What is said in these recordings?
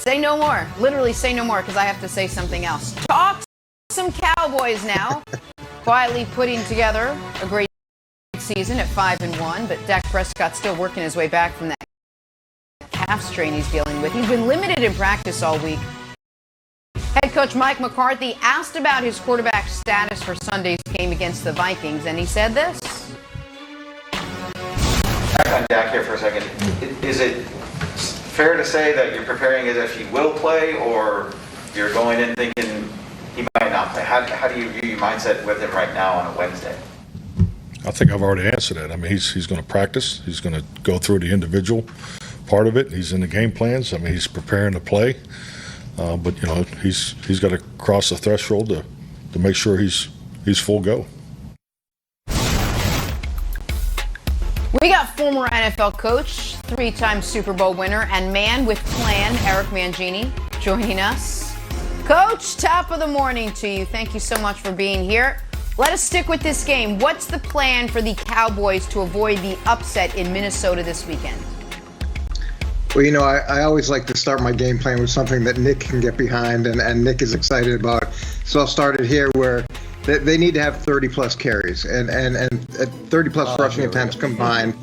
Say no more. Literally say no more, because I have to say something else. Talk some Cowboys now. Quietly putting together a great season at 5-1, but Dak Prescott still working his way back from that calf strain he's dealing with. He's been limited in practice all week. Head coach Mike McCarthy asked about his quarterback status for Sunday's game against the Vikings, and he said this. Back on Dak here for a second. Is it fair to say that you're preparing as if he will play, or you're going in thinking he might not play? How do you view your mindset with him right now on a Wednesday? I think I've already answered that. I mean, he's going to practice. He's going to go through the individual part of it. He's in the game plans. I mean, he's preparing to play. But, you know, he's got to cross the threshold to make sure he's full go. We got former NFL coach, three-time Super Bowl winner, and man with plan, Eric Mangini, joining us. Coach, top of the morning to you. Thank you so much for being here. Let us stick with this game. What's the plan for the Cowboys to avoid the upset in Minnesota this weekend? Well, you know, I always like to start my game plan with something that Nick can get behind and Nick is excited about. So I'll start it here where they need to have 30-plus carries and 30-plus rushing attempts combined.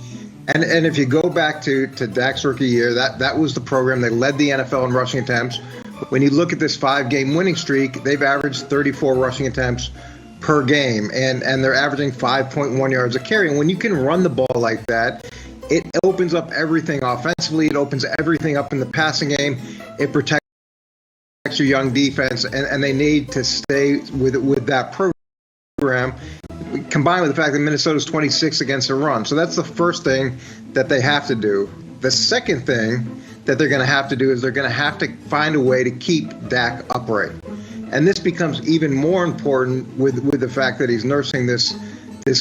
And if you go back to Dak's rookie year, that was the program. They led the NFL in rushing attempts. When you look at this 5-game winning streak, they've averaged 34 rushing attempts per game, and they're averaging 5.1 yards a carry. And when you can run the ball like that, it opens up everything offensively. It opens everything up in the passing game. It protects your young defense, and they need to stay with that program, combined with the fact that Minnesota's 26 against the run. So that's the first thing that they have to do. The second thing that they're going to have to do is they're going to have to find a way to keep Dak upright. And this becomes even more important with the fact that he's nursing this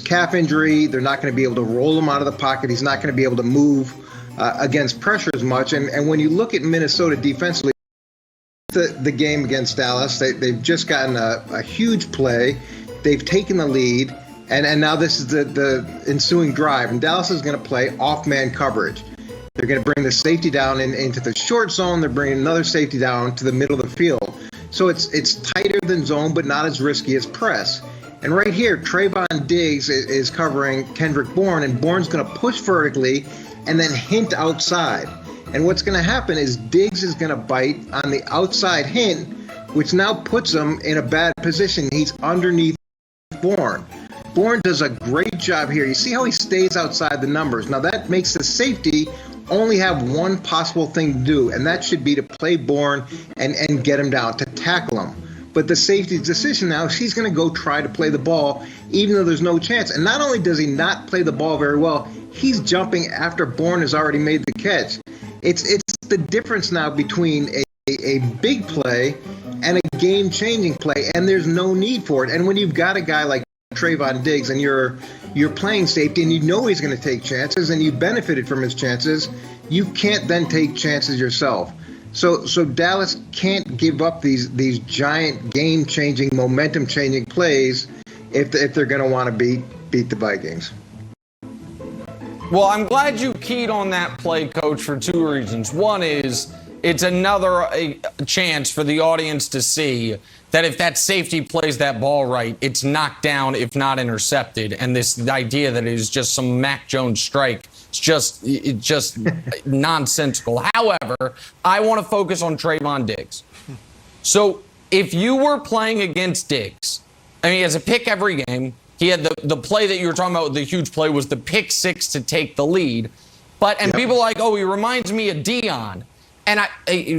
calf injury. They're not going to be able to roll him out of the pocket. He's not going to be able to move against pressure as much. And when you look at Minnesota defensively, the game against Dallas, they've just gotten a huge play. They've taken the lead, and now this is the ensuing drive. And Dallas is going to play off-man coverage. They're going to bring the safety down into the short zone. They're bringing another safety down to the middle of the field. So it's tighter than zone, but not as risky as press. And right here, Trayvon Diggs is covering Kendrick Bourne, and Bourne's going to push vertically and then hint outside. And what's going to happen is Diggs is going to bite on the outside hint, which now puts him in a bad position. He's underneath Bourne. Bourne does a great job here. You see how he stays outside the numbers. Now that makes the safety only have one possible thing to do, and that should be to play Bourne and get him down, to tackle him. But the safety's decision now, she's going to go try to play the ball, even though there's no chance. And not only does he not play the ball very well, he's jumping after Bourne has already made the catch. It's the difference now between a big play and a game-changing play, and there's no need for it. And when you've got a guy like Trayvon Diggs and you're playing safety and you know he's going to take chances and you benefited from his chances, you can't then take chances yourself. So Dallas can't give up these giant game-changing, momentum-changing plays if they're going to want to beat the Vikings. Well, I'm glad you keyed on that play, Coach, for two reasons. One is it's another chance for the audience to see that if that safety plays that ball right, it's knocked down, if not intercepted. And this idea that it is just some Mac Jones strike, it's just nonsensical. However, I want to focus on Trayvon Diggs. So if you were playing against Diggs, I mean, he has a pick every game. He had the play that you were talking about, the huge play, was the pick six to take the lead. People are like, oh, he reminds me of Deion. And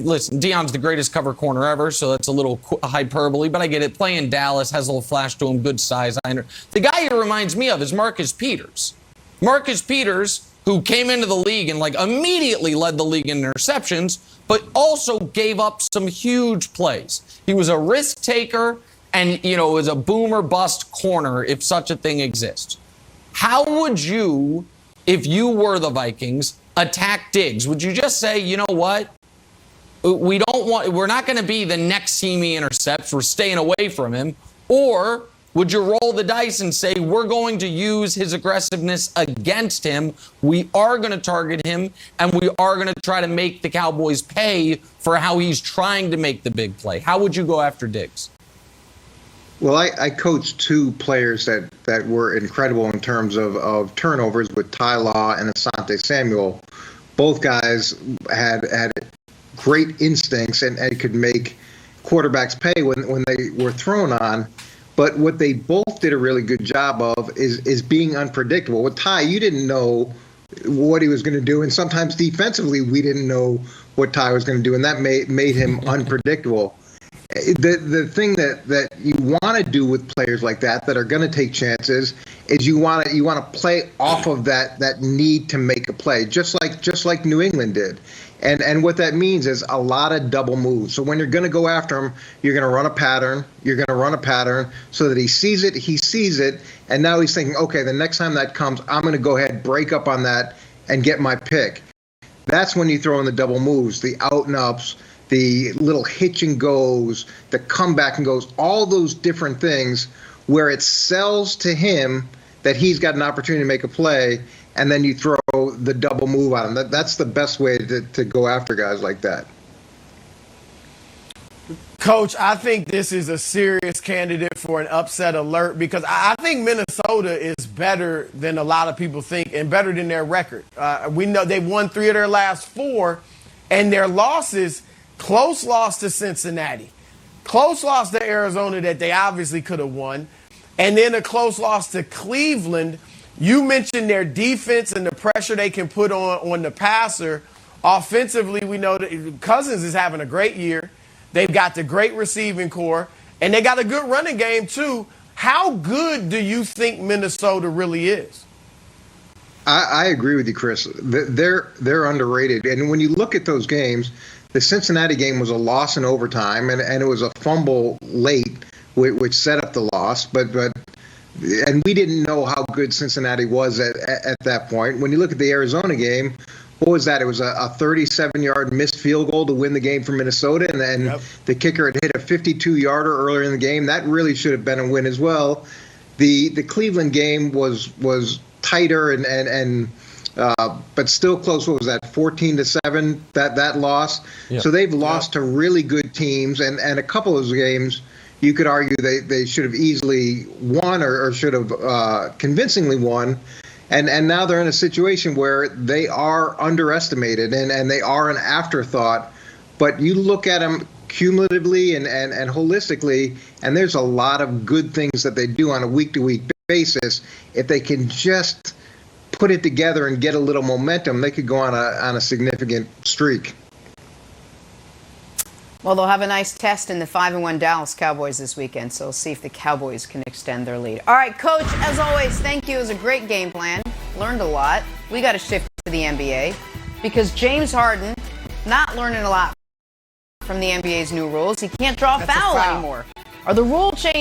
listen, Deion's the greatest cover corner ever, so that's a little hyperbole, but I get it. Playing Dallas, has a little flash to him, good size. The guy he reminds me of is Marcus Peters. Marcus Peters, who came into the league and immediately led the league in interceptions, but also gave up some huge plays. He was a risk taker and, was a boom or bust corner, if such a thing exists. How would you, if you were the Vikings, attack Diggs? Would you just say, you know what? We're not going to be the next team he intercepts. We're staying away from him. Or would you roll the dice and say, we're going to use his aggressiveness against him, we are going to target him, and we are going to try to make the Cowboys pay for how he's trying to make the big play? How would you go after Diggs? Well, I coached two players that were incredible in terms of turnovers with Ty Law and Asante Samuel. Both guys had great instincts and could make quarterbacks pay when they were thrown on. But what they both did a really good job of is being unpredictable. With Ty, you didn't know what he was going to do, and sometimes defensively we didn't know what Ty was going to do, and that made him unpredictable. The thing that you want to do with players like that are going to take chances is you want to play off of that need to make a play, just like New England did. And what that means is a lot of double moves. So when you're going to go after him, you're going to run a pattern. You're going to run a pattern so that he sees it, and now he's thinking, okay, the next time that comes, I'm going to go ahead, break up on that, and get my pick. That's when you throw in the double moves, the out and ups, the little hitch and goes, the comeback and goes, all those different things where it sells to him that he's got an opportunity to make a play, and then you throw the double move on him. That's the best way to go after guys like that. Coach, I think this is a serious candidate for an upset alert because I think Minnesota is better than a lot of people think and better than their record. We know they've won 3 of their last 4, and their losses, close loss to Cincinnati, close loss to Arizona that they obviously could have won, and then a close loss to Cleveland. You mentioned their defense and the pressure they can put on the passer. Offensively, we know that Cousins is having a great year. They've got the great receiving core, and they got a good running game, too. How good do you think Minnesota really is? I agree with you, Chris. They're underrated. And when you look at those games, the Cincinnati game was a loss in overtime, and it was a fumble late, which set up the loss. And we didn't know how good Cincinnati was at that point. When you look at the Arizona game, what was that? It was a 37-yard missed field goal to win the game for Minnesota, and then the kicker had hit a 52-yarder earlier in the game. That really should have been a win as well. The Cleveland game was tighter but still close. What was that? 14-7. That loss. Yep. So they've lost to really good teams, and a couple of those games you could argue they should have easily won or should have convincingly won. And now they're in a situation where they are underestimated and they are an afterthought. But you look at them cumulatively and holistically, and there's a lot of good things that they do on a week-to-week basis. If they can just put it together and get a little momentum, they could go on a significant streak. Well, they'll have a nice test in the 5-1 Dallas Cowboys this weekend, so we'll see if the Cowboys can extend their lead. All right, Coach, as always, thank you. It was a great game plan. Learned a lot. We got to shift to the NBA because James Harden not learning a lot from the NBA's new rules. He can't draw a foul anymore. Are the rule changes